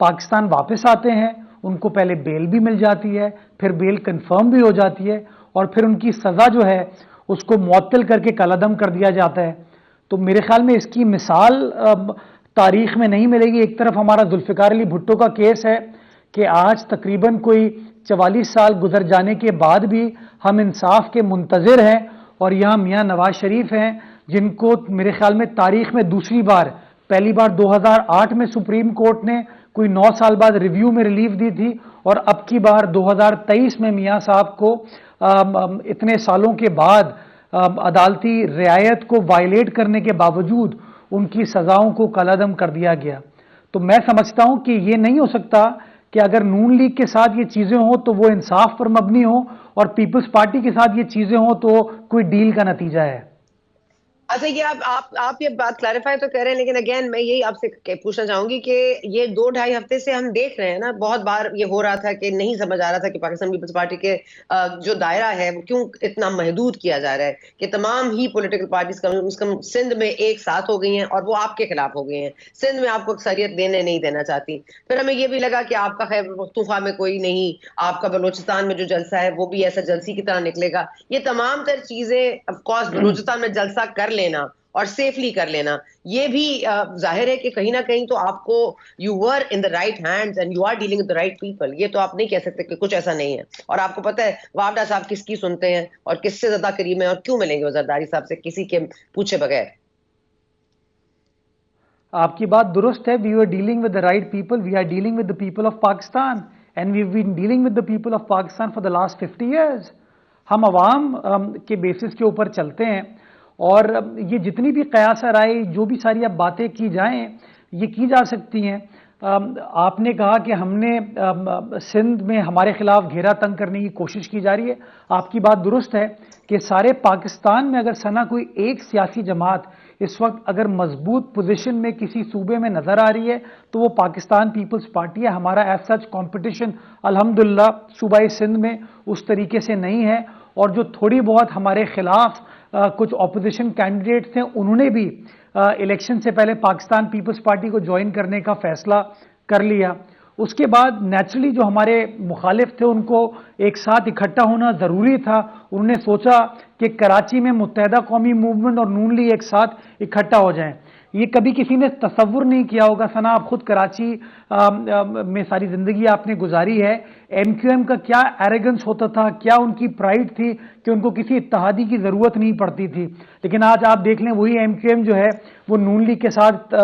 پاکستان واپس آتے ہیں، ان کو پہلے بیل بھی مل جاتی ہے، پھر بیل کنفرم بھی ہو جاتی ہے، اور پھر ان کی سزا جو ہے اس کو معطل کر کے کالعدم کر دیا جاتا ہے. تو میرے خیال میں اس کی مثال تاریخ میں نہیں ملے گی. ایک طرف ہمارا ذوالفقار علی بھٹو کا کیس ہے کہ آج تقریباً کوئی 44 سال گزر جانے کے بعد بھی ہم انصاف کے منتظر ہیں، اور یہاں میاں نواز شریف ہیں جن کو میرے خیال میں تاریخ میں دوسری بار، پہلی بار 2008 میں سپریم کورٹ نے کوئی 9 سال بعد ریویو میں ریلیف دی تھی، اور اب کی بار 2023 میں میاں صاحب کو اتنے سالوں کے بعد عدالتی رعایت کو وائلیٹ کرنے کے باوجود ان کی سزاؤں کو کالعدم کر دیا گیا. تو میں سمجھتا ہوں کہ یہ نہیں ہو سکتا کہ اگر نون لیگ کے ساتھ یہ چیزیں ہوں تو وہ انصاف پر مبنی ہوں، اور پیپلز پارٹی کے ساتھ یہ چیزیں ہوں تو کوئی ڈیل کا نتیجہ ہے. اچھا، یہ آپ یہ بات کلیریفائی تو کر رہے ہیں، لیکن اگین میں یہی آپ سے پوچھنا چاہوں گی کہ یہ 2-2.5 ہفتے سے ہم دیکھ رہے ہیں نا، بہت بار یہ ہو رہا تھا کہ نہیں سمجھ آ رہا تھا کہ پاکستان پیپلز پارٹی کے جو دائرہ ہے وہ کیوں اتنا محدود کیا جا رہا ہے، کہ تمام ہی پولیٹیکل پارٹیز کم از کم سندھ میں ایک ساتھ ہو گئی ہیں اور وہ آپ کے خلاف ہو گئی ہیں. سندھ میں آپ کو اکثریت نہیں دینا چاہتی. پھر ہمیں یہ بھی لگا کہ آپ کا خیبر پختونخوا میں کوئی نہیں، آپ کا بلوچستان میں جو جلسہ ہے وہ بھی ایسا جلسی کی طرح نکلے گا. یہ تمام تر چیزیں آف کورس بلوچستان میں جلسہ کر لینا اور سیفلی کر لینا، یہ بھی ظاہر ہے کہ کہیں نہ کہیں تو آپ کو you're in the right hands and you are dealing with the right people. یہ تو آپ نہیں کہہ سکتے کہ کچھ ایسا نہیں ہے. اور آپ کو پتہ ہے وابڈا صاحب کس کی سنتے ہیں اور کس سے زیادہ قریب ہیں، اور کیوں ملیں گے وہ زرداری صاحب سے کسی کے پوچھے بغیر. آپ کی بات درست ہے. We are dealing with the right people, we are dealing with the people of Pakistan, and we been dealing with the people of Pakistan for the last 50 years. ہم عوام کے بیسس کے اوپر چلتے ہیں، اور یہ جتنی بھی قیاس آرائی جو بھی ساری اب باتیں کی جائیں یہ کی جا سکتی ہیں. آپ نے کہا کہ ہم نے سندھ میں ہمارے خلاف گھیرا تنگ کرنے کی کوشش کی جا رہی ہے. آپ کی بات درست ہے کہ سارے پاکستان میں اگر سنا کوئی ایک سیاسی جماعت اس وقت اگر مضبوط پوزیشن میں کسی صوبے میں نظر آ رہی ہے تو وہ پاکستان پیپلز پارٹی ہے. ہمارا ایز سچ کمپٹیشن الحمدللہ صوبہ سندھ میں اس طریقے سے نہیں ہے، اور جو تھوڑی بہت ہمارے خلاف کچھ اپوزیشن کینڈیڈیٹس تھے انہوں نے بھی الیکشن سے پہلے پاکستان پیپلز پارٹی کو جوائن کرنے کا فیصلہ کر لیا. اس کے بعد نیچرلی جو ہمارے مخالف تھے ان کو ایک ساتھ اکٹھا ہونا ضروری تھا. انہوں نے سوچا کہ کراچی میں متحدہ قومی موومنٹ اور نون لیگ ایک ساتھ اکٹھا ہو جائیں. یہ کبھی کسی نے تصور نہیں کیا ہوگا. ثنا، آپ خود کراچی میں ساری زندگی آپ نے گزاری ہے. ایم کیو ایم کا کیا ایریگنس ہوتا تھا، کیا ان کی پرائیڈ تھی کہ ان کو کسی اتحادی کی ضرورت نہیں پڑتی تھی. لیکن آج آپ دیکھ لیں وہی ایم کیو ایم جو ہے وہ نون لیگ کے ساتھ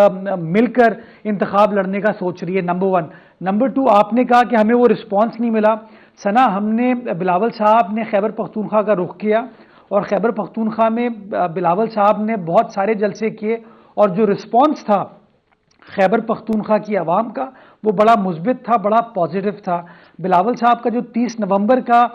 مل کر انتخاب لڑنے کا سوچ رہی ہے. نمبر 1. نمبر 2، آپ نے کہا کہ ہمیں وہ رسپانس نہیں ملا. ثنا، ہم نے بلاول صاحب نے خیبر پختونخوا کا رخ کیا، اور خیبر پختونخوا میں بلاول صاحب نے بہت سارے جلسے کیے، اور جو رسپانس تھا خیبر پختونخوا کی عوام کا وہ بڑا مثبت تھا، بڑا پازیٹو تھا. بلاول صاحب کا جو 30 نومبر کا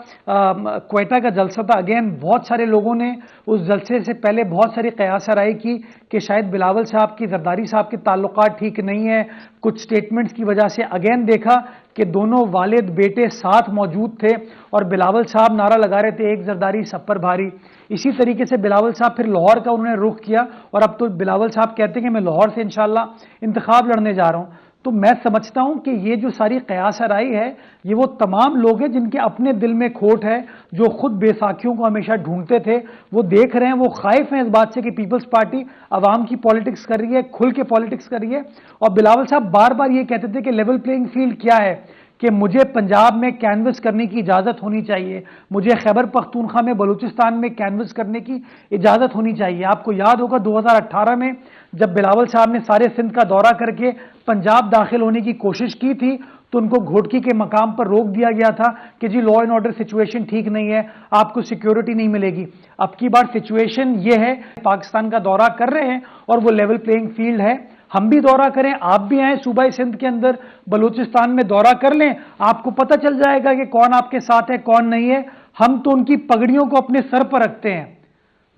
کوئٹہ کا جلسہ تھا، اگین بہت سارے لوگوں نے اس جلسے سے پہلے بہت ساری قیاس آرائی کی کہ شاید بلاول صاحب کی زرداری صاحب کے تعلقات ٹھیک نہیں ہیں کچھ سٹیٹمنٹس کی وجہ سے. اگین دیکھا کہ دونوں والد بیٹے ساتھ موجود تھے، اور بلاول صاحب نعرہ لگا رہے تھے ایک زرداری سب پر بھاری. اسی طریقے سے بلاول صاحب پھر لاہور کا انہوں نے رخ کیا، اور اب تو بلاول صاحب کہتے ہیں کہ میں لاہور سے انشاءاللہ انتخاب لڑنے جا رہا ہوں. تو میں سمجھتا ہوں کہ یہ جو ساری قیاس آرائی ہے یہ وہ تمام لوگ ہیں جن کے اپنے دل میں کھوٹ ہے، جو خود بے ساکھیوں کو ہمیشہ ڈھونڈتے تھے. وہ دیکھ رہے ہیں، وہ خائف ہیں اس بات سے کہ پیپلز پارٹی عوام کی پالیٹکس کر رہی ہے، کھل کے پالیٹکس کر رہی ہے. اور بلاول صاحب بار بار یہ کہتے تھے کہ لیول پلینگ فیلڈ کیا ہے، کہ مجھے پنجاب میں کینوس کرنے کی اجازت ہونی چاہیے، مجھے خیبر پختونخوا میں بلوچستان میں کینوس کرنے کی اجازت ہونی چاہیے. آپ کو یاد ہوگا 2018 میں جب بلاول صاحب نے سارے سندھ کا دورہ کر کے پنجاب داخل ہونے کی کوشش کی تھی تو ان کو گھوٹکی کے مقام پر روک دیا گیا تھا کہ جی لا اینڈ آرڈر سچویشن ٹھیک نہیں ہے، آپ کو سیکیورٹی نہیں ملے گی. اب کی بار سچویشن یہ ہے، پاکستان کا دورہ کر رہے ہیں اور وہ لیول پلینگ فیلڈ ہے. ہم بھی دورہ کریں، آپ بھی آئیں صوبہ سندھ کے اندر بلوچستان میں دورہ کر لیں، آپ کو پتہ چل جائے گا کہ کون آپ کے ساتھ ہے کون نہیں ہے. ہم تو ان کی پگڑیوں کو اپنے سر پر رکھتے ہیں،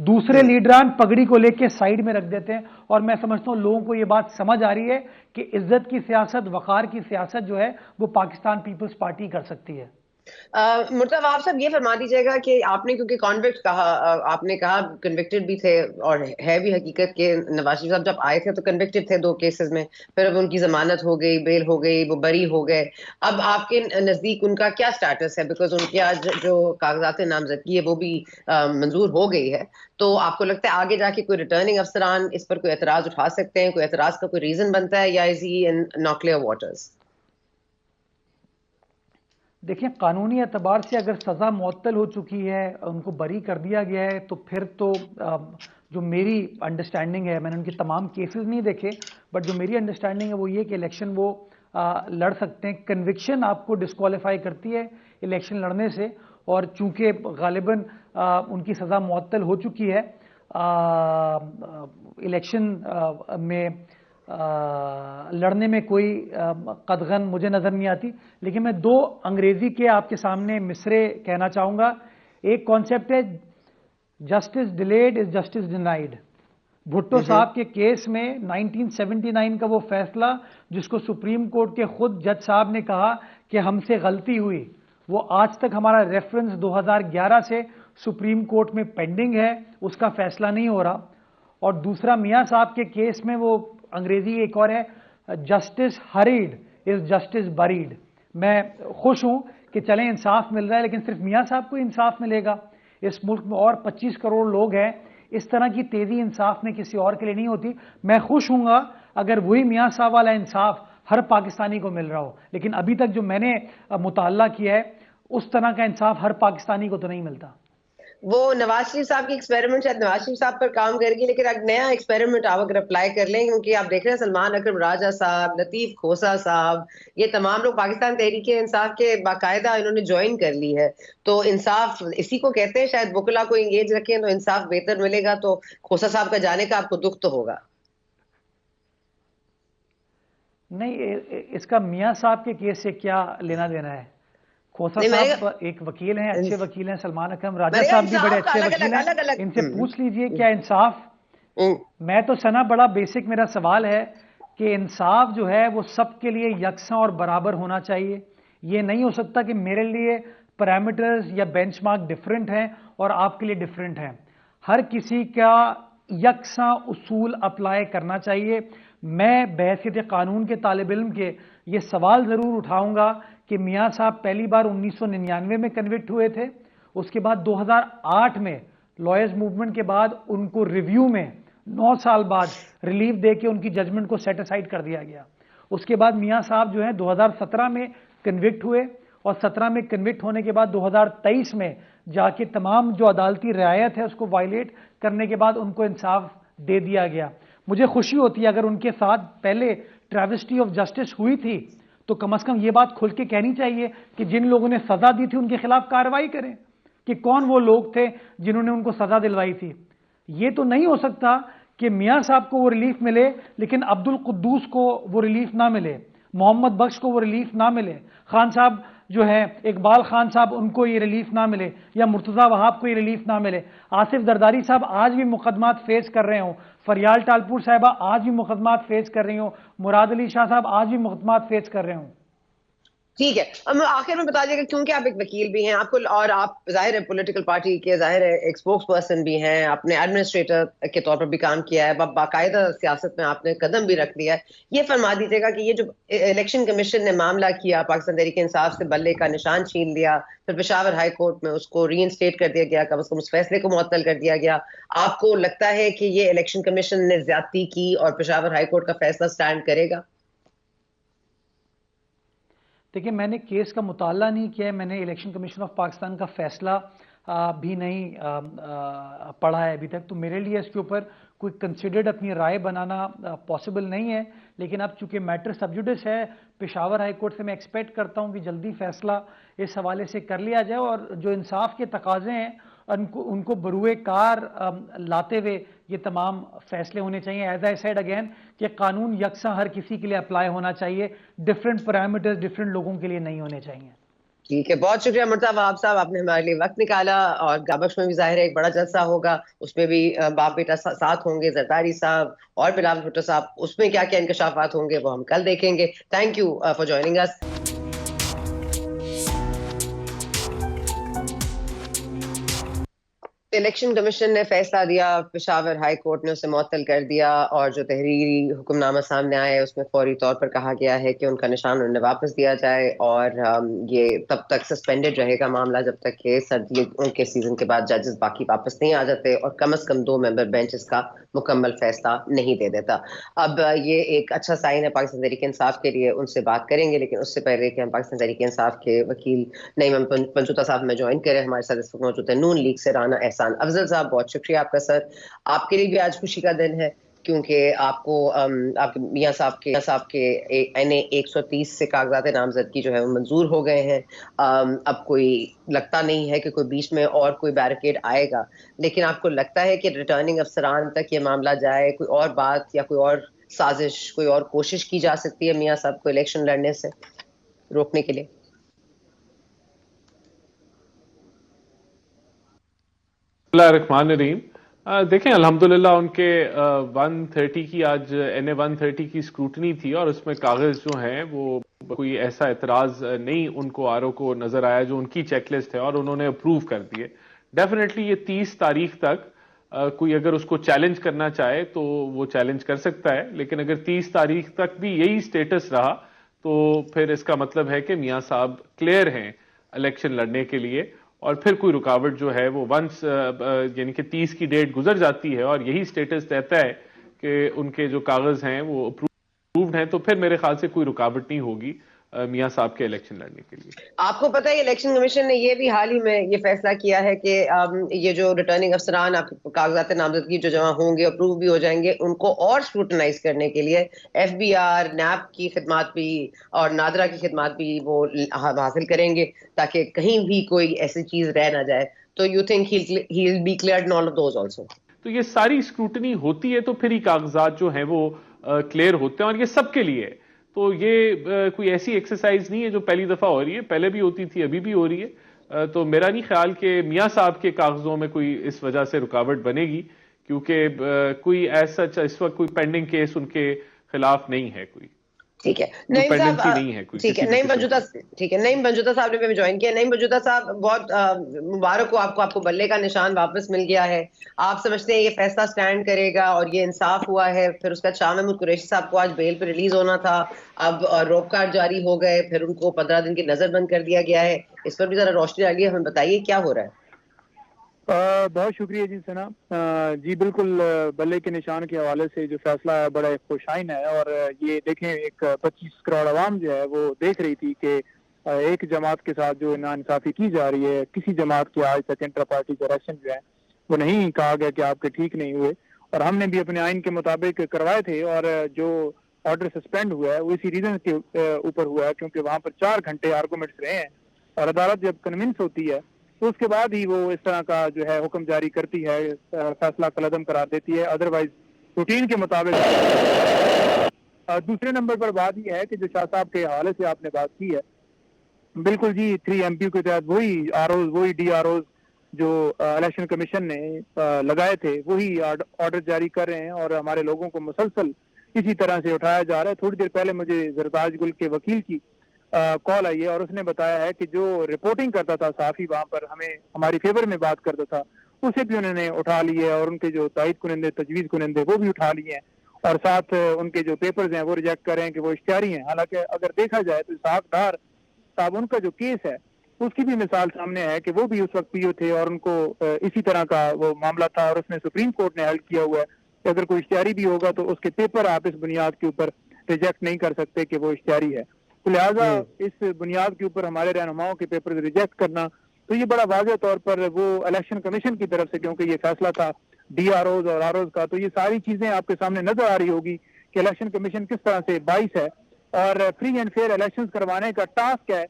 دوسرے لیڈران پگڑی کو لے کے سائیڈ میں رکھ دیتے ہیں. اور میں سمجھتا ہوں لوگوں کو یہ بات سمجھ آ رہی ہے کہ عزت کی سیاست، وقار کی سیاست جو ہے وہ پاکستان پیپلز پارٹی کر سکتی ہے. مرتضی وہاب صاحب یہ فرما دیجیے گا کہ آپ نے کیونکہ کانوکٹ کہا، آپ نے کہا کنوکٹڈ بھی تھے، اور ہے بھی حقیقت کہ نواز شریف صاحب جب آئے تھے تو کنوکٹڈ تھے 2 کیسز میں، پھر اب ان کی ضمانت ہو گئی، بیل ہو گئی، وہ بری ہو گئے. اب آپ کے نزدیک ان کا کیا سٹیٹس ہے؟ بیکاز ان کی آج جو کاغذات نامزدگی ہے وہ بھی منظور ہو گئی ہے. تو آپ کو لگتا ہے آگے جا کے کوئی ریٹرننگ افسران اس پر کوئی اعتراض اٹھا سکتے ہیں؟ کوئی اعتراض کا کوئی ریزن بنتا ہے، یا از ہی ان ناٹ کلیئر واٹرز؟ دیکھیں، قانونی اعتبار سے اگر سزا معطل ہو چکی ہے، ان کو بری کر دیا گیا ہے، تو پھر تو جو میری انڈرسٹینڈنگ ہے، میں نے ان کے تمام کیسز نہیں دیکھے، بٹ جو میری انڈرسٹینڈنگ ہے وہ یہ کہ الیکشن وہ لڑ سکتے ہیں. کنوکشن آپ کو ڈسکوالیفائی کرتی ہے الیکشن لڑنے سے، اور چونکہ غالباً ان کی سزا معطل ہو چکی ہے الیکشن میں لڑنے میں کوئی قدغن مجھے نظر نہیں آتی. لیکن میں 2 انگریزی کے آپ کے سامنے مصرے کہنا چاہوں گا. ایک کانسیپٹ ہے justice delayed is justice denied. Bhutto صاحب کے کیس میں 1979 کا وہ فیصلہ جس کو سپریم کورٹ کے خود جج صاحب نے کہا کہ ہم سے غلطی ہوئی، وہ آج تک ہمارا ریفرنس 2011 سے سپریم کورٹ میں پینڈنگ ہے، اس کا فیصلہ نہیں ہو رہا. اور دوسرا میاں صاحب کے کیس میں وہ انگریزی ایک اور ہے جسٹس ہریڈ از جسٹس بریڈ. میں خوش ہوں کہ چلیں انصاف مل رہا ہے، لیکن صرف میاں صاحب کو انصاف ملے گا؟ اس ملک میں اور 25 کروڑ لوگ ہیں. اس طرح کی تیزی انصاف میں کسی اور کے لیے نہیں ہوتی. میں خوش ہوں گا اگر وہی میاں صاحب والا انصاف ہر پاکستانی کو مل رہا ہو، لیکن ابھی تک جو میں نے مطالعہ کیا ہے اس طرح کا انصاف ہر پاکستانی کو تو نہیں ملتا. وہ نواز شریف صاحب کی ایکسپیریمنٹ شاید نواز شریف صاحب پر کام کرے گی، لیکن ایک نیا ایکسپیریمنٹ آپ اگر اپلائی کر لیں، کیونکہ آپ دیکھ رہے ہیں سلمان اکرم راجہ صاحب، لطیف کھوسا صاحب، یہ تمام لوگ پاکستان تحریک انصاف کے باقاعدہ انہوں نے جوائن کر لی ہے. تو انصاف اسی کو کہتے ہیں، شاید وکلا کو انگیج رکھیں تو انصاف بہتر ملے گا. تو کھوسا صاحب کا جانے کا آپ کو دکھ تو ہوگا؟ نہیں، اس کا میاں صاحب کے کیس سے کیا لینا دینا ہے؟ کھوسا صاحب ایک وکیل ہیں، اچھے وکیل ہیں. سلمان اکرم راجہ صاحب بھی بڑے اچھے وکیل ہیں. ان سے پوچھ لیجئے کیا انصاف. میں تو سنا بڑا بیسک میرا سوال ہے کہ انصاف جو ہے وہ سب کے لیے یکساں اور برابر ہونا چاہیے. یہ نہیں ہو سکتا کہ میرے لیے پیرامیٹرز یا بینچ مارک ڈفرینٹ ہیں اور آپ کے لیے ڈفرینٹ ہیں. ہر کسی کا یکساں اصول اپلائی کرنا چاہیے. میں بحیثیت قانون کے طالب علم کے یہ سوال ضرور اٹھاؤں گا کہ میاں صاحب پہلی بار 1999 میں کنوکٹ ہوئے تھے، اس کے بعد 2008 میں لائرز موومنٹ کے بعد ان کو ریویو میں 9 سال بعد ریلیف دے کے ان کی ججمنٹ کو سیٹ اسائڈ کر دیا گیا. اس کے بعد میاں صاحب جو ہیں 2017 میں کنوکٹ ہوئے، اور 17 میں کنوکٹ ہونے کے بعد 2023 میں جا کے تمام جو عدالتی رعایت ہے اس کو وائلیٹ کرنے کے بعد ان کو انصاف دے دیا گیا. مجھے خوشی ہوتی ہے اگر ان کے ساتھ پہلے ٹریوسٹی آف جسٹس ہوئی تھی تو کم از کم یہ بات کھل کے کہنی چاہیے کہ جن لوگوں نے سزا دی تھی ان کے خلاف کارروائی کریں کہ کون وہ لوگ تھے جنہوں نے ان کو سزا دلوائی تھی. یہ تو نہیں ہو سکتا کہ میاں صاحب کو وہ ریلیف ملے لیکن عبد القدوس کو وہ ریلیف نہ ملے، محمد بخش کو وہ ریلیف نہ ملے، خان صاحب جو ہے اقبال خان صاحب ان کو یہ ریلیف نہ ملے، یا مرتضی وہاب کو یہ ریلیف نہ ملے. آصف زرداری صاحب آج بھی مقدمات فیس کر رہے ہوں، فریال ٹالپور صاحبہ آج بھی مقدمات فیس کر رہی ہوں، مراد علی شاہ صاحب آج بھی مقدمات فیس کر رہے ہوں. ٹھیک ہے. اب آخر میں بتا دیے گا، کیونکہ آپ ایک وکیل بھی ہیں، آپ کو اور آپ ظاہر ہے پولیٹیکل پارٹی کے ظاہر ہے ایک اسپوکس پرسن بھی ہیں، آپ نے ایڈمنسٹریٹر کے طور پر بھی کام کیا ہے، باقاعدہ سیاست میں آپ نے قدم بھی رکھ لیا ہے. یہ فرما دیجیے گا کہ یہ جو الیکشن کمیشن نے معاملہ کیا، پاکستان تحریک انصاف سے بلے کا نشان چھین لیا، پھر پشاور ہائی کورٹ میں اس کو ری انسٹیٹ کر دیا گیا، کم از کم اس فیصلے کو معطل کر دیا گیا، آپ کو لگتا ہے کہ یہ الیکشن کمیشن نے زیادتی کی اور پشاور ہائی کورٹ کا فیصلہ سٹینڈ کرے گا؟ دیکھیں، میں نے کیس کا مطالعہ نہیں کیا ہے، میں نے الیکشن کمیشن آف پاکستان کا فیصلہ بھی نہیں پڑھا ہے ابھی تک، تو میرے لیے اس کے اوپر کوئی کنسیڈرڈ اپنی رائے بنانا پاسبل نہیں ہے. لیکن اب چونکہ میٹر سب جوڈس ہے، پشاور ہائی کورٹ سے میں ایکسپیکٹ کرتا ہوں کہ جلدی فیصلہ اس حوالے سے کر لیا جائے، اور جو انصاف کے تقاضے ہیں ان کو بروئے کار لاتے ہوئے یہ تمام فیصلے ہونے چاہیے. ایز آئی سیڈ اگین کہ قانون یکساں ہر کسی کے لیے اپلائی ہونا چاہیے، ڈفرینٹ پیرامیٹرز ڈفرینٹ لوگوں کے لیے نہیں ہونے چاہیے. ٹھیک ہے، بہت شکریہ مرتضی وہاب صاحب، آپ نے ہمارے لیے وقت نکالا. اور گابش میں بھی ظاہر ہے ایک بڑا جلسہ ہوگا، اس میں بھی باپ بیٹا ساتھ ہوں گے، زرداری صاحب اور بلاول بھٹو صاحب، اس میں کیا کیا انکشافات ہوں گے وہ ہم کل دیکھیں گے. Thank you for joining us. Election commission نے فیصلہ دیا، پشاور ہائی کورٹ نے اسے معطل کر دیا، اور جو تحریری حکم نامہ سامنے آیا ہے اس میں فوری طور پر کہا گیا ہے کہ ان کا نشان انہیں واپس دیا جائے، اور یہ تب تک سسپینڈڈ رہے گا معاملہ جب تک کہ سردیوں کے سیزن کے بعد ججز باقی واپس نہیں آ جاتے اور کم از کم 2 ممبر بینچ اس کا مکمل فیصلہ نہیں دے دیتا۔ اب یہ ایک اچھا سائن ہے پاکستان تحریک انصاف کے لیے، ان سے بات کریں گے، لیکن اس سے پہلے کہ ہم پاکستان تحریک انصاف کے وکیل نعیم پنجوتا صاحب میں جوائن کریں، ہمارے ساتھ اس وقت موجود ہیں نون لیگ سے رانا احسان افضل صاحب۔ بہت شکریہ آپ کا سر، آپ کے لیے بھی آج خوشی کا دن ہے کیونکہ آپ کو آپ کے میاں صاحب کے این اے 130 سے کاغذات نامزدگی جو ہے وہ منظور ہو گئے ہیں۔ اب کوئی لگتا نہیں ہے کہ کوئی بیچ میں اور کوئی بیریکیڈ آئے گا، لیکن آپ کو لگتا ہے کہ ریٹرننگ افسران تک یہ معاملہ جائے، کوئی اور بات یا کوئی اور سازش، کوئی اور کوشش کی جا سکتی ہے میاں صاحب کو الیکشن لڑنے سے روکنے کے لیے؟ بسم اللہ الرحمن الرحیم۔ دیکھیں الحمدللہ ان کے 130 کی آج این اے 130 کی اسکروٹنی تھی، اور اس میں کاغذ جو ہیں وہ کوئی ایسا اعتراض نہیں ان کو آرو کو نظر آیا جو ان کی چیک لسٹ ہے، اور انہوں نے اپروو کر دیے۔ ڈیفینیٹلی یہ 30 تاریخ تک کوئی اگر اس کو چیلنج کرنا چاہے تو وہ چیلنج کر سکتا ہے، لیکن اگر 30 تاریخ تک بھی یہی سٹیٹس رہا تو پھر اس کا مطلب ہے کہ میاں صاحب کلیئر ہیں الیکشن لڑنے کے لیے، اور پھر کوئی رکاوٹ جو ہے وہ ونس یعنی کہ 30 کی ڈیٹ گزر جاتی ہے اور یہی سٹیٹس رہتا ہے کہ ان کے جو کاغذ ہیں وہ اپرووڈ ہیں، تو پھر میرے خیال سے کوئی رکاوٹ نہیں ہوگی میاں صاحب کے الیکشن لڑنے کے لیے۔ آپ کو پتہ ہے الیکشن کمیشن نے یہ بھی حال ہی میں یہ فیصلہ کیا ہے کہ یہ جو ریٹرننگ افسران آپ کے کاغذات نامزدگی جو جمع ہوں گے اپروو بھی ہو جائیں گے، ان کو اور اسکروٹنائز کرنے کے لیے ایف بی آر نیب کی خدمات بھی اور نادرا کی خدمات بھی وہ حاصل کریں گے تاکہ کہیں بھی کوئی ایسی چیز رہ نہ جائے۔ تو you think he will be cleared in all of those also? تو یہ ساری اسکروٹنی ہوتی ہے تو پھر ہی کاغذات جو ہیں وہ کلیئر ہوتے ہیں، اور یہ سب کے لیے ہے۔ تو یہ کوئی ایسی ایکسرسائز نہیں ہے جو پہلی دفعہ ہو رہی ہے، پہلے بھی ہوتی تھی، ابھی بھی ہو رہی ہے۔ تو میرا نہیں خیال کہ میاں صاحب کے کاغذوں میں کوئی اس وجہ سے رکاوٹ بنے گی، کیونکہ کوئی ایسا اس وقت کوئی پینڈنگ کیس ان کے خلاف نہیں ہے، کوئی ٹھیک ہے نعیم پینڈنسی صاحب، نہیں ہے کوئی ٹھیک ہے کسی بھی نعیم قسم بنجوتا، کی۔ ٹھیک ہے نعیم بنجوتا صاحب نے بھی جوائن کیا۔ نعیم بنجوتا صاحب بہت مبارک ہو آپ کو بلے کا نشان واپس مل گیا ہے۔ آپ سمجھتے ہیں یہ فیصلہ سٹینڈ کرے گا اور یہ انصاف ہوا ہے؟ پھر اس کا شاہ محمود قریشی صاحب کو آج بیل پہ ریلیز ہونا تھا، اب روپ کارڈ جاری ہو گئے، پھر ان کو 15 دن کی نظر بند کر دیا گیا ہے، اس پر بھی ذرا روشنی ڈالیے، ہمیں بتائیے کیا ہو رہا ہے؟ بہت شکریہ جی ثنا جی، بالکل بلے کے نشان کے حوالے سے جو فیصلہ ہے بڑا خوشائن ہے، اور یہ دیکھیں ایک 25 کروڑ عوام جو ہے وہ دیکھ رہی تھی کہ ایک جماعت کے ساتھ جو ناانصافی کی جا رہی ہے، کسی جماعت کے آج تک انٹر پارٹی کریکشن جو ہے وہ نہیں کہا گیا کہ آپ کے ٹھیک نہیں ہوئے، اور ہم نے بھی اپنے آئین کے مطابق کروائے تھے، اور جو آرڈر سسپینڈ ہوا ہے وہ اسی ریزن کے اوپر ہوا ہے کیونکہ وہاں پر 4 گھنٹے آرگومنٹس رہے ہیں، اور عدالت جب کنونس ہوتی ہے تو اس کے بعد ہی وہ اس طرح کا جو ہے حکم جاری کرتی ہے، فیصلہ کالعدم قرار دیتی ہے، ادروائز روٹین کے مطابق۔ دوسرے نمبر پر بات یہ ہے کہ جو شاہ صاحب کے حوالے سے آپ نے بات کی ہے، بالکل جی 3 ایم پیو کے تحت وہی آر اوز، وہی ڈی آر اوز جو الیکشن کمیشن نے لگائے تھے وہی آرڈر جاری کر رہے ہیں، اور ہمارے لوگوں کو مسلسل اسی طرح سے اٹھایا جا رہا ہے۔ تھوڑی دیر پہلے مجھے زرتاج گل کے وکیل کی کال آئی ہے، اور اس نے بتایا ہے کہ جو رپورٹنگ کرتا تھا صحافی وہاں پر ہمیں ہماری فیور میں بات کرتا تھا، اسے بھی انہوں نے اٹھا لی ہے، اور ان کے جو تائید کنندے تجویز کنندے وہ بھی اٹھا لیے ہیں، اور ساتھ ان کے جو پیپرز ہیں وہ ریجیکٹ کر رہے ہیں کہ وہ اشتہاری ہیں۔ حالانکہ اگر دیکھا جائے تو اسحاق ڈار صاحب ان کا جو کیس ہے اس کی بھی مثال سامنے ہے کہ وہ بھی اس وقت پی او تھے، اور ان کو اسی طرح کا وہ معاملہ تھا، اور اس میں سپریم کورٹ نے ہیلڈ کیا ہوا ہے کہ اگر کوئی اشتہاری بھی ہوگا تو اس کے پیپر آپ اس بنیاد کے اوپر ریجیکٹ نہیں کر سکتے کہ وہ اشتہاری ہے، تو لہٰذا اس بنیاد کے اوپر ہمارے رہنماؤں کے پیپر ریجیکٹ کرنا، تو یہ بڑا واضح طور پر وہ الیکشن کمیشن کی طرف سے، کیونکہ یہ فیصلہ تھا ڈی آر اوز اور آر اوز کا، تو یہ ساری چیزیں آپ کے سامنے نظر آ رہی ہوگی کہ الیکشن کمیشن کس طرح سے باعث ہے، اور فری اینڈ فیئر الیکشن کروانے کا ٹاسک ہے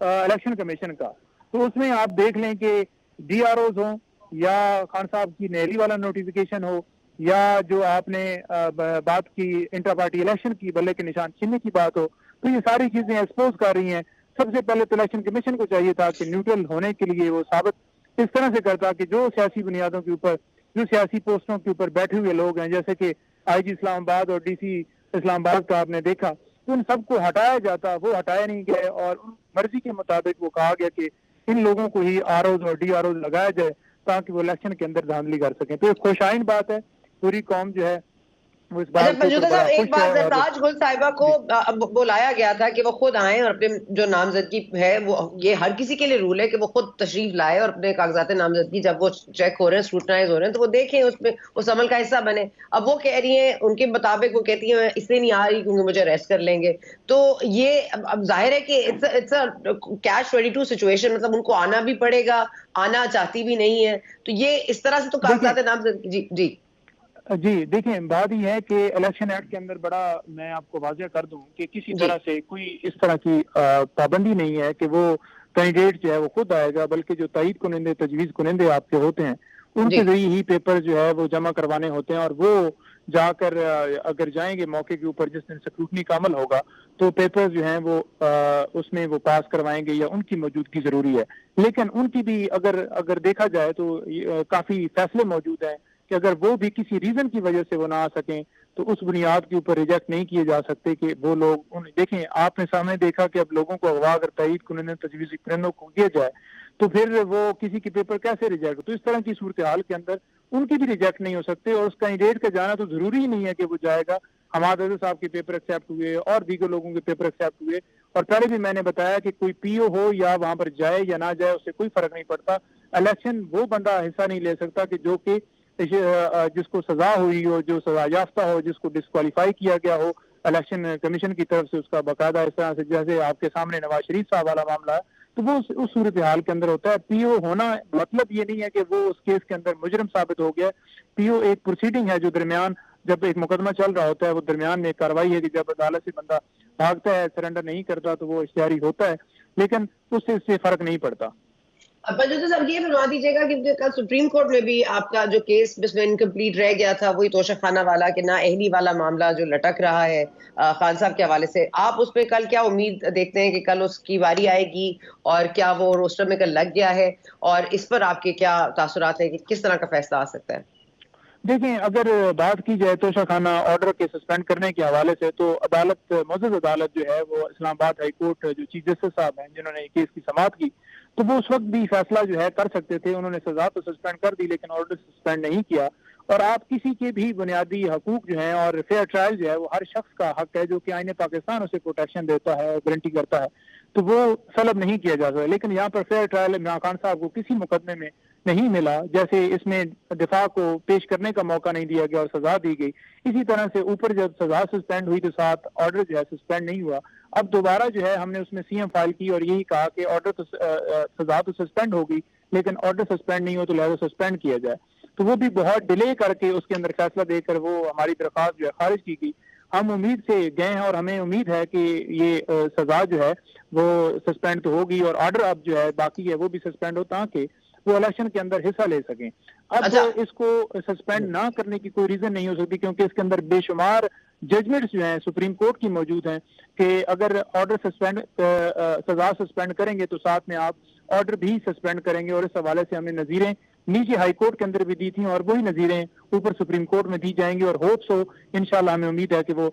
الیکشن کمیشن کا۔ تو اس میں آپ دیکھ لیں کہ ڈی آر اوز ہوں یا خان صاحب کی نیلی والا نوٹیفیکیشن ہو، یا جو آپ نے بات کی انٹر پارٹی الیکشن کی بلے کے نشان چھیننے کی بات ہو، تو یہ ساری چیزیں ایکسپوز کر رہی ہیں۔ سب سے پہلے تو الیکشن کمیشن کو چاہیے تھا کہ نیوٹرل ہونے کے لیے وہ ثابت اس طرح سے کرتا کہ جو سیاسی بنیادوں کے اوپر، جو سیاسی پوسٹوں کے اوپر بیٹھے ہوئے لوگ ہیں، جیسے کہ آئی جی اسلام آباد اور ڈی سی اسلام آباد کا آپ نے دیکھا، تو ان سب کو ہٹایا جاتا، وہ ہٹائے نہیں گئے، اور ان مرضی کے مطابق وہ کہا گیا کہ ان لوگوں کو ہی آر اوز اور ڈی آر اوز لگایا جائے تاکہ وہ الیکشن کے اندر دھاندلی کر سکیں. تو ایک خوشائن بات ہے, پوری قوم جو ہے وہ اس بات منجوتا صاحب ایک بات, زرتاج گل صاحبہ کو بلایا گیا تھا کہ وہ خود آئیں اور اپنے جو نامزدگی ہے, وہ یہ ہر کسی کے لیے رول ہے کہ وہ خود تشریف لائے اور اپنے کاغذات نامزدگی جب وہ چیک ہو رہے ہیں, اسکروٹنائز ہو رہے ہیں, تو وہ دیکھیں اس میں اس عمل کا حصہ بنے. اب وہ کہہ رہی ہیں ان کے مطابق, وہ کہتی ہیں اس لیے نہیں آ رہی کیونکہ مجھے ریسٹ کر لیں گے. تو یہ اب ظاہر ہے کہ کیش 22 سچویشن, مطلب ان کو آنا بھی پڑے گا, آنا چاہتی بھی نہیں ہے, تو یہ اس طرح سے تو کاغذات نامزدگی. جی دیکھیں, بات یہ ہے کہ الیکشن ایکٹ کے اندر بڑا, میں آپ کو واضح کر دوں کہ کسی طرح سے کوئی اس طرح کی پابندی نہیں ہے کہ وہ کینڈیڈیٹ جو ہے وہ خود آئے گا, بلکہ جو تائید کنندے, تجویز کنندے آپ کے ہوتے ہیں, ان کے ذریعے ہی پیپر جو ہے وہ جمع کروانے ہوتے ہیں, اور وہ جا کر اگر جائیں گے موقع کے اوپر جس دن اسکروٹنی کا عمل ہوگا, تو پیپر جو ہیں وہ اس میں وہ پاس کروائیں گے یا ان کی موجودگی ضروری ہے. لیکن ان کی بھی اگر دیکھا جائے تو کافی فیصلے موجود ہیں کہ اگر وہ بھی کسی ریزن کی وجہ سے وہ نہ آ سکیں تو اس بنیاد کے اوپر ریجیکٹ نہیں کیے جا سکتے کہ وہ لوگ دیکھیں, آپ نے سامنے دیکھا کہ اب لوگوں کو اغوا اگر تائید کنندے, تجویز کنندوں کو دیا جائے تو پھر وہ کسی کے پیپر کیسے ریجیکٹ, تو اس طرح کی صورتحال کے اندر ان کی بھی ریجیکٹ نہیں ہو سکتے, اور اس کینڈیڈیٹ کا جانا تو ضروری ہی نہیں ہے کہ وہ جائے گا. حماد عزیز صاحب کے پیپر ایکسیپٹ ہوئے اور دیگر لوگوں کے پیپر ایکسیپٹ ہوئے, اور پہلے بھی میں نے بتایا کہ کوئی پی او ہو یا وہاں پر جائے یا نہ جائے, اس سے کوئی فرق نہیں پڑتا. الیکشن وہ بندہ حصہ نہیں لے سکتا کہ جو کہ جس کو سزا ہوئی ہو, جو سزا یافتہ ہو, جس کو ڈسکوالیفائی کیا گیا ہو الیکشن کمیشن کی طرف سے, اس کا باقاعدہ اس طرح سے جیسے آپ کے سامنے نواز شریف صاحب والا معاملہ ہے, تو وہ اس صورتحال کے اندر ہوتا ہے. پی او ہونا مطلب یہ نہیں ہے کہ وہ اس کیس کے اندر مجرم ثابت ہو گیا. پی او ایک پروسیڈنگ ہے جو درمیان, جب ایک مقدمہ چل رہا ہوتا ہے, وہ درمیان میں ایک کاروائی ہے کہ جب عدالت سے بندہ بھاگتا ہے, سرنڈر نہیں کرتا, تو وہ اشتہاری ہوتا ہے, لیکن اس سے فرق نہیں پڑتا. منجوتا صاحب یہ بنوا دیجیے گا کہ کل سپریم کورٹ میں بھی آپ کا جو کیس جس میں انکمپلیٹ رہ گیا تھا, وہی توشہ خانہ والا کہ نااہلی والا معاملہ جو لٹک رہا ہے خان صاحب کے حوالے سے, آپ اس پہ کل کیا امید دیکھتے ہیں کہ کل اس کی باری آئے گی, اور کیا وہ روسٹر میں کل لگ گیا ہے, اور اس پر آپ کے کیا تاثرات ہیں کہ کس طرح کا فیصلہ آ سکتا ہے؟ دیکھیں, اگر بات کی جائے توشہ خانہ آرڈر کے سسپینڈ کرنے کے حوالے سے, تو عدالت, معزز عدالت جو ہے وہ اسلام آباد ہائی کورٹ, جو چیف جسٹس صاحب ہیں جنہوں نے کیس کی سماعت کی, تو وہ اس وقت بھی فیصلہ جو ہے کر سکتے تھے. انہوں نے سزا تو سسپینڈ کر دی لیکن آرڈر سسپینڈ نہیں کیا. اور آپ کسی کے بھی بنیادی حقوق جو ہیں, اور فیئر ٹرائل جو ہے وہ ہر شخص کا حق ہے, جو کہ آئین پاکستان اسے پروٹیکشن دیتا ہے, گارنٹی کرتا ہے, تو وہ سلب نہیں کیا جا سکتا. لیکن یہاں پر فیئر ٹرائل عمران خان صاحب کو کسی مقدمے میں نہیں ملا, جیسے اس میں دفاع کو پیش کرنے کا موقع نہیں دیا گیا اور سزا دی گئی. اسی طرح سے اوپر جب سزا سسپینڈ ہوئی تو ساتھ آرڈر جو ہے سسپینڈ نہیں ہوا. اب دوبارہ جو ہے ہم نے اس میں سی ایم فائل کی اور یہی کہا کہ آرڈر تو سزا تو سسپینڈ ہوگی لیکن آرڈر سسپینڈ نہیں ہو تو لہذا سسپینڈ کیا جائے. تو وہ بھی بہت ڈیلے کر کے اس کے اندر فیصلہ دے کر وہ ہماری درخواست جو ہے خارج کی گئی. ہم امید سے گئے ہیں اور ہمیں امید ہے کہ یہ سزا جو ہے وہ سسپینڈ تو ہوگی, اور آرڈر اب جو ہے باقی ہے وہ بھی سسپینڈ ہو تاکہ وہ الیکشن کے اندر حصہ لے سکیں. اب اس کو سسپینڈ نہ کرنے کی کوئی ریزن نہیں ہو سکتی, کیونکہ اس کے اندر بے شمار ججمنٹس جو ہیں سپریم کورٹ کی موجود ہیں کہ اگر آرڈر سسپینڈ, سزا سسپینڈ کریں گے تو ساتھ میں آپ آرڈر بھی سسپینڈ کریں گے. اور اس حوالے سے ہم نے نظیریں نیچے ہائی کورٹ کے اندر بھی دی تھیں, اور وہی نظیریں اوپر سپریم کورٹ میں دی جائیں گی, اور ہوپ سو انشاءاللہ ہمیں امید ہے کہ وہ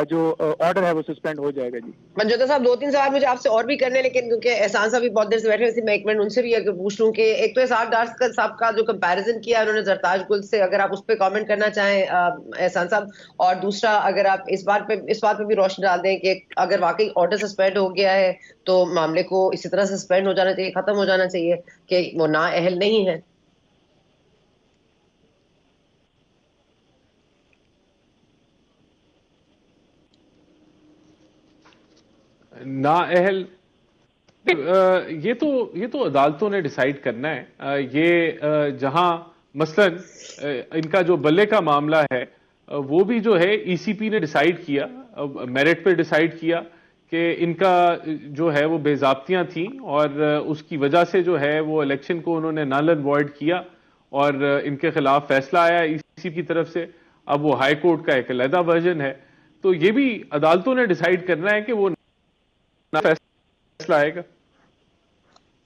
جو آرڈر ہے وہ سسپینڈ ہو جائے گا. جی منجوتا صاحب, 2-3 سوال مجھے آپ سے اور بھی کرنے, لیکن کیونکہ احسان صاحب بھی بہت دیر سے بیٹھے ہیں, میں ایک منٹ ان سے بھی اگر پوچھ لوں کہ ایک تو احسان ڈار صاحب کا جو کمپیریزن کیا انہوں نے زرتاج گل سے, اگر آپ اس پہ کامنٹ کرنا چاہیں احسان صاحب, اور دوسرا اگر آپ اس بات پہ بھی روشنی ڈال دیں کہ اگر واقعی آرڈر سسپینڈ ہو گیا ہے تو معاملے کو اسی طرح سسپینڈ ہو جانا چاہیے, ختم ہو جانا چاہیے کہ وہ نااہل نہیں ہے. نااہل, یہ تو عدالتوں نے ڈیسائیڈ کرنا ہے. یہ جہاں مثلا ان کا جو بلے کا معاملہ ہے وہ بھی جو ہے ای سی پی نے ڈیسائیڈ کیا, میرٹ پہ ڈیسائیڈ کیا کہ ان کا جو ہے وہ بے ضابطیاں تھیں, اور اس کی وجہ سے جو ہے وہ الیکشن کو انہوں نے نل اینڈ وائڈ کیا, اور ان کے خلاف فیصلہ آیا ای سی کی طرف سے. اب وہ ہائی کورٹ کا ایک علیحدہ ورژن ہے, تو یہ بھی عدالتوں نے ڈیسائیڈ کرنا ہے کہ وہ فیصلہ آئے گا.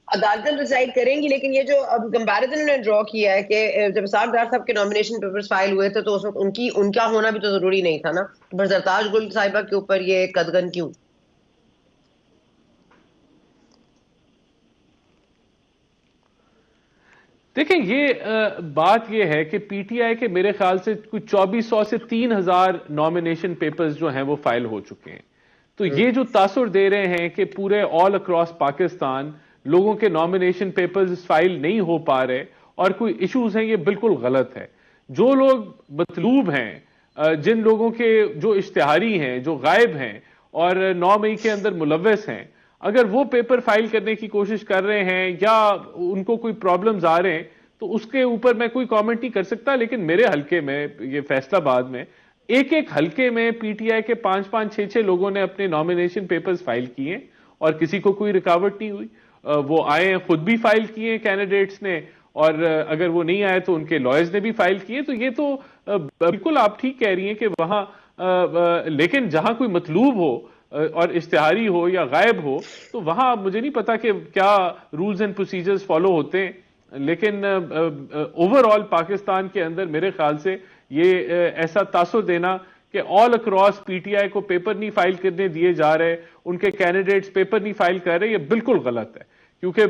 عدالتیں ڈیسائیڈ کریں گی, لیکن یہ جو کمپیریزن انہوں نے ڈرا کیا ہے کہ جب اسحاق ڈار صاحب کے نامینیشن پیپرز فائل ہوئے تھے تو اس وقت ان کا ہونا بھی تو ضروری نہیں تھا نا, پر زرتاج گل صاحبہ کے اوپر یہ قدغن کیوں؟ دیکھیں یہ بات یہ ہے کہ پی ٹی آئی کے میرے خیال سے کوئی 2400 سے 3000 نامینیشن پیپرز جو ہیں وہ فائل ہو چکے ہیں. تو یہ جو تاثر دے رہے ہیں کہ پورے آل اکراس پاکستان لوگوں کے نامینیشن پیپرز فائل نہیں ہو پا رہے اور کوئی ایشوز ہیں، یہ بالکل غلط ہے. جو لوگ مطلوب ہیں، جن لوگوں کے جو اشتہاری ہیں، جو غائب ہیں اور 9 مئی کے اندر ملوث ہیں، اگر وہ پیپر فائل کرنے کی کوشش کر رہے ہیں یا ان کو کوئی پرابلمز آ رہے ہیں تو اس کے اوپر میں کوئی کامنٹ نہیں کر سکتا. لیکن میرے حلقے میں، یہ فیصلہ آباد میں، ایک حلقے میں پی ٹی آئی کے 5-5 6-6 لوگوں نے اپنے نامینیشن پیپرز فائل کیے اور کسی کو کوئی رکاوٹ نہیں ہوئی. وہ آئے ہیں، خود بھی فائل کیے کینڈیڈیٹس نے، اور اگر وہ نہیں آئے تو ان کے لائرز نے بھی فائل کیے. تو یہ تو بالکل آپ ٹھیک کہہ رہی ہیں کہ وہاں لیکن جہاں کوئی مطلوب ہو اور اشتہاری ہو یا غائب ہو تو وہاں مجھے نہیں پتا کہ کیا رولز اینڈ پروسیجرز فالو ہوتے ہیں. لیکن اوور آل پاکستان کے اندر میرے خیال سے یہ ایسا تاثر دینا کہ all across P T I کو پیپر نہیں فائل کرنے دیے جا رہے، ان کے کینڈیڈیٹس پیپر نہیں فائل کر رہے، یہ بالکل غلط ہے. کیونکہ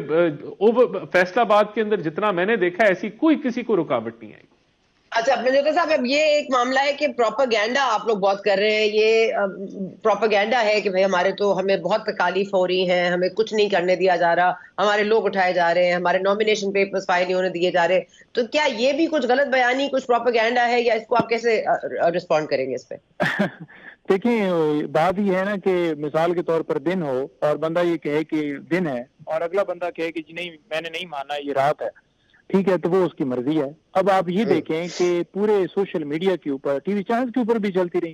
فیصلہ آباد کے اندر جتنا میں نے دیکھا ایسی کوئی کسی کو رکاوٹ نہیں آئی. اچھا منجوتا صاحب، اب یہ ایک معاملہ ہے کہ پروپیگینڈا آپ لوگ بہت کر رہے ہیں. یہ پروپیگینڈا ہے کہ بھئی ہمیں بہت تکالیف ہو رہی ہیں، ہمیں کچھ نہیں کرنے دیا جا رہا، ہمارے لوگ اٹھائے جا رہے ہیں، ہمارے نامینیشن پیپرز فائل نہیں ہونے دیے جا رہے. تو کیا یہ بھی کچھ غلط بیانی، کچھ پروپیگینڈا ہے، یا اس کو آپ کیسے رسپونڈ کریں گے اس پہ؟ دیکھیں بات یہ ہے نا کہ مثال کے طور پر دن ہو اور بندہ یہ کہے کہ دن ہے اور اگلا بندہ کہے کہ جی نہیں میں نے نہیں مانا یہ رات ہے، ٹھیک ہے، تو وہ اس کی مرضی ہے. اب آپ یہ دیکھیں کہ پورے سوشل میڈیا کے اوپر، ٹی وی چینل کے اوپر بھی چلتی رہی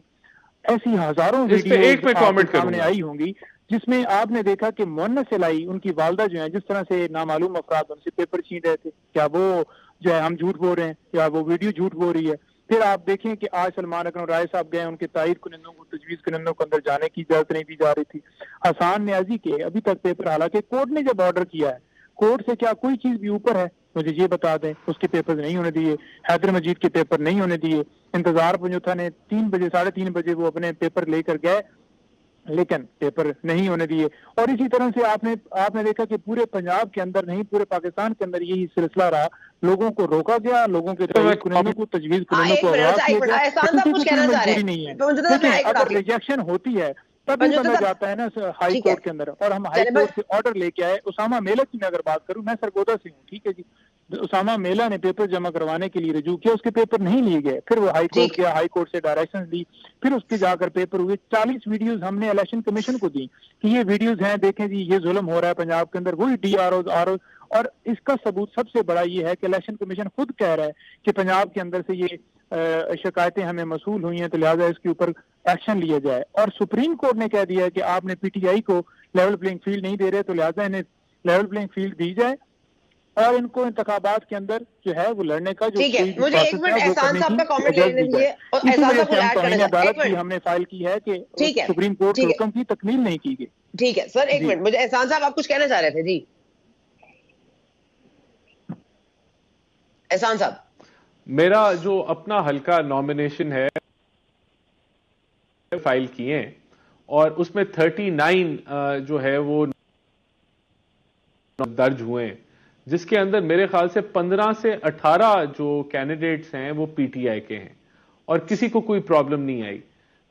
ایسی ہزاروں ویڈیو سامنے آئی ہوں گی جس میں آپ نے دیکھا کہ مونس الہی ان کی والدہ جو ہیں جس طرح سے نامعلوم افراد ان سے پیپر چھین رہے تھے. کیا وہ جو ہے ہم جھوٹ بول رہے ہیں یا وہ ویڈیو جھوٹ بول رہی ہے؟ پھر آپ دیکھیں کہ آج سلمان اکرم رائے صاحب گئے، ان کے تائید کنندوں کو، تجویز کنندوں کو اندر جانے کی اجازت نہیں دی جا رہی تھی. حسان نیازی کے ابھی تک پیپر، حالانکہ کورٹ نے جب آرڈر کیا ہے، کورٹ سے کیا کوئی چیز بھی اوپر ہے؟ مجھے یہ بتا دیں. اس کے پیپر نہیں ہونے دیے، حیدر مجید کے پیپر نہیں ہونے دیے. انتظار پنجوتھا نے 3 بجے 3:30 بجے وہ اپنے پیپر لے کر گئے لیکن پیپر نہیں ہونے دیے. اور اسی طرح سے آپ نے دیکھا کہ پورے پنجاب کے اندر نہیں، پورے پاکستان کے اندر یہی سلسلہ رہا. لوگوں کو روکا گیا، لوگوں کے تائید کنندوں کو، تجویز کنندوں کو اغوا کیا گیا. مجبوری نہیں ہے. اگر ریجیکشن ہوتی ہے تب بھی بندہ جاتا ہے نا ہائی کورٹ کے اندر، اور ہم ہائی کورٹ سے آرڈر لے کے آئے. اسامہ میلہ کی میں اگر بات کروں، میں سرگودا سے ہوں، ٹھیک ہے جی. اسامہ میلہ نے پیپر جمع کروانے کے لیے رجوع کیا، اس کے پیپر نہیں لیے گئے. پھر وہ ہائی کورٹ گیا، ہائی کورٹ سے ڈائریکشن لی، پھر اس کے جا کر پیپر ہوئے. 40 ویڈیوز ہم نے الیکشن کمیشن کو دی کہ یہ ویڈیوز ہیں، دیکھیں جی یہ ظلم ہو رہا ہے پنجاب کے اندر. وہی ڈی آر اوز. اور اس کا ثبوت سب سے بڑا یہ ہے کہ الیکشن کمیشن خود کہہ رہا ہے کہ پنجاب کے اندر سے یہ شکایتیں ہمیں موصول ہوئی ہیں تو لہٰذا اس کے اوپر ایکشن لیا جائے. اور سپریم کورٹ نے کہہ دیا ہے کہ آپ نے پی ٹی آئی کو لیول پلینگ فیلڈ نہیں دے رہے تو لہٰذا انہیں لیول پلینگ فیلڈ دی جائے اور ان کو انتخابات کے اندر جو ہے وہ لڑنے کا جو مجھے ایک منٹ احسان صاحب کا کامنٹ لے لیجیے. ہم نے فائل کی ہے کہ سپریم کورٹ کے حکم کی تکمیل نہیں کی گئی. ٹھیک ہے سر، ایک منٹ. مجھے احسان صاحب آپ کچھ کہنا چاہ رہے تھے؟ جی احسان صاحب. میرا جو اپنا حلقہ نامینیشن ہے فائل کیے ہیں اور اس میں 39 جو ہے وہ درج ہوئے ہیں، جس کے اندر میرے خیال سے 15 سے 18 جو کینڈیڈیٹس ہیں وہ پی ٹی آئی کے ہیں اور کسی کو کوئی پرابلم نہیں آئی.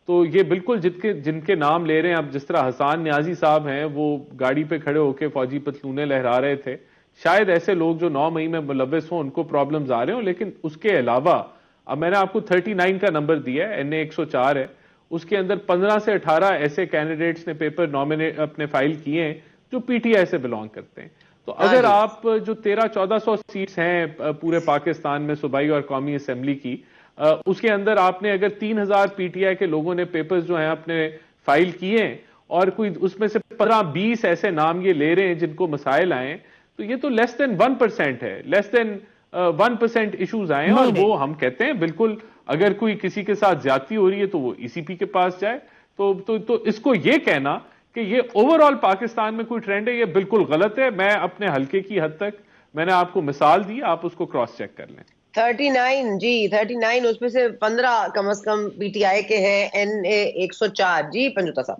تو یہ بالکل جن کے نام لے رہے ہیں، اب جس طرح حسان نیازی صاحب ہیں، وہ گاڑی پہ کھڑے ہو کے فوجی پتلونے لہرا رہے تھے. شاید ایسے لوگ جو 9 مئی میں ملوث ہوں ان کو پرابلمز آ رہے ہوں، لیکن اس کے علاوہ اب میں نے آپ کو 39 کا نمبر دیا ہے، NA 104 ہے، اس کے اندر 15 سے 18 ایسے کینڈیڈیٹس نے پیپر اپنے فائل کیے ہیں جو پی ٹی آئی سے بلانگ کرتے ہیں. تو اگر آپ جو 1300-1400 سیٹس ہیں پورے پاکستان میں صوبائی اور قومی اسمبلی کی، اس کے اندر آپ نے اگر 3000 پی ٹی آئی کے لوگوں نے پیپرز جو ہیں اپنے فائل کیے ہیں اور کوئی اس میں سے 15-20 ایسے نام یہ لے رہے ہیں جن کو مسائل آئے، تو یہ تو لیس دین 1% ہے، لیس دین 1% ایشوز آئے ہیں. اور وہ ہم کہتے ہیں بالکل اگر کوئی کسی کے ساتھ زیادتی ہو رہی ہے تو وہ ای سی پی کے پاس جائے. تو اس کو یہ کہنا کہ یہ اوور آل پاکستان میں کوئی ٹرینڈ ہے، یہ بالکل غلط ہے. میں اپنے حلقے کی حد تک میں نے آپ کو مثال دی، آپ اس کو کراس چیک کر لیں. 39 جی 39 اس میں سے 15 کم از کم پی ٹی آئی کے ہیں. NA 104. جی پنجوتا صاحب.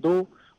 2,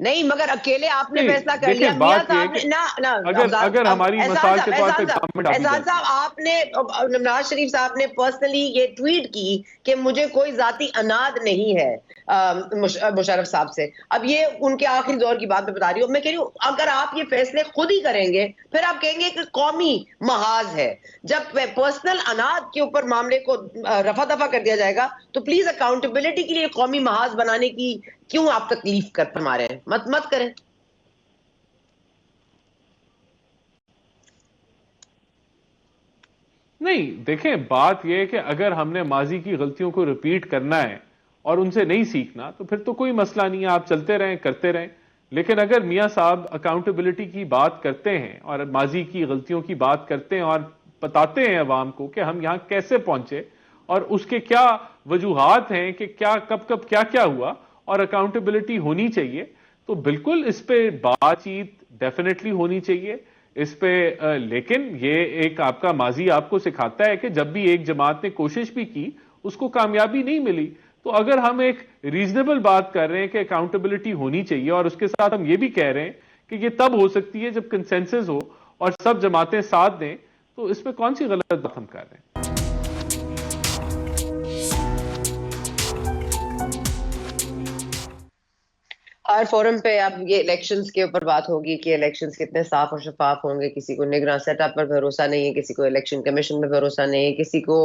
نہیں مگر اکیلے آپ نے نہیں، فیصلہ کر دیکھیں لیا. میاں بات یہ صاحب ہے نے کہ اگر ہماری مثال کے طور پہ گورنمنٹ احسان صاحب آپ نے نواز شریف صاحب نے پرسنلی یہ ٹویٹ کی کہ مجھے کوئی ذاتی اناد نہیں ہے مشرف صاحب سے. اب یہ ان کے آخری دور کی بات میں بتا رہی ہوں. میں کہہ رہی ہوں اگر آپ یہ فیصلے خود ہی کریں گے پھر آپ کہیں گے کہ قومی محاذ ہے. جب پرسنل اناد کے اوپر معاملے کو رفع دفع کر دیا جائے گا تو پلیز اکاؤنٹیبلٹی کے لیے قومی محاذ بنانے کی کیوں آپ تکلیف کر فرما رہے ہیں؟ مت کریں. نہیں دیکھیں بات یہ ہے کہ اگر ہم نے ماضی کی غلطیوں کو ریپیٹ کرنا ہے اور ان سے نہیں سیکھنا تو پھر تو کوئی مسئلہ نہیں ہے, آپ چلتے رہیں کرتے رہیں. لیکن اگر میاں صاحب اکاؤنٹیبلٹی کی بات کرتے ہیں اور ماضی کی غلطیوں کی بات کرتے ہیں اور بتاتے ہیں عوام کو کہ ہم یہاں کیسے پہنچے اور اس کے کیا وجوہات ہیں کہ کیا کب کیا ہوا اور اکاؤنٹیبلٹی ہونی چاہیے, تو بالکل اس پہ بات چیت ڈیفینیٹلی ہونی چاہیے اس پہ. لیکن یہ ایک آپ کا ماضی آپ کو سکھاتا ہے کہ جب بھی ایک جماعت نے کوشش بھی کی اس کو کامیابی نہیں ملی. تو اگر ہم ایک ریزنیبل بات کر رہے ہیں کہ اکاؤنٹیبلٹی ہونی چاہیے اور اس کے ساتھ ہم یہ بھی کہہ رہے ہیں کہ یہ تب ہو سکتی ہے جب کنسنسس ہو اور سب جماعتیں ساتھ دیں, تو اس میں کون سی غلط بات ہم کر رہے ہیں؟ ہر فورم پہ اب یہ الیکشنز کے اوپر بات ہوگی کہ الیکشنز کتنے صاف اور شفاف ہوں گے. کسی کو نگراں سیٹ اپ پر بھروسہ نہیں ہے, کسی کو الیکشن کمیشن پہ بھروسہ نہیں ہے, کسی کو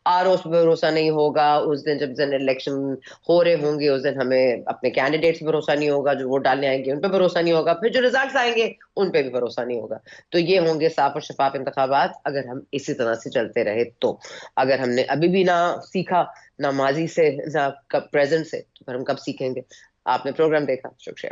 آر اوز پہ بھروسہ نہیں ہوگا. اس دن جب الیکشن ہو رہے ہوں گے اس دن ہمیں اپنے کینڈیڈیٹس بھروسہ نہیں ہوگا, جو ووٹ ڈالنے آئیں گے ان پہ بھروسہ نہیں ہوگا, پھر جو ریزلٹس آئیں گے ان پہ بھی بھروسہ نہیں ہوگا. تو یہ ہوں گے صاف اور شفاف انتخابات اگر ہم اسی طرح سے چلتے رہے تو. اگر ہم نے ابھی بھی نہ سیکھا نہ ماضی سے نہ پریزنٹ سے, تو پھر ہم کب سیکھیں گے؟ آپ نے پروگرام دیکھا, شکریہ.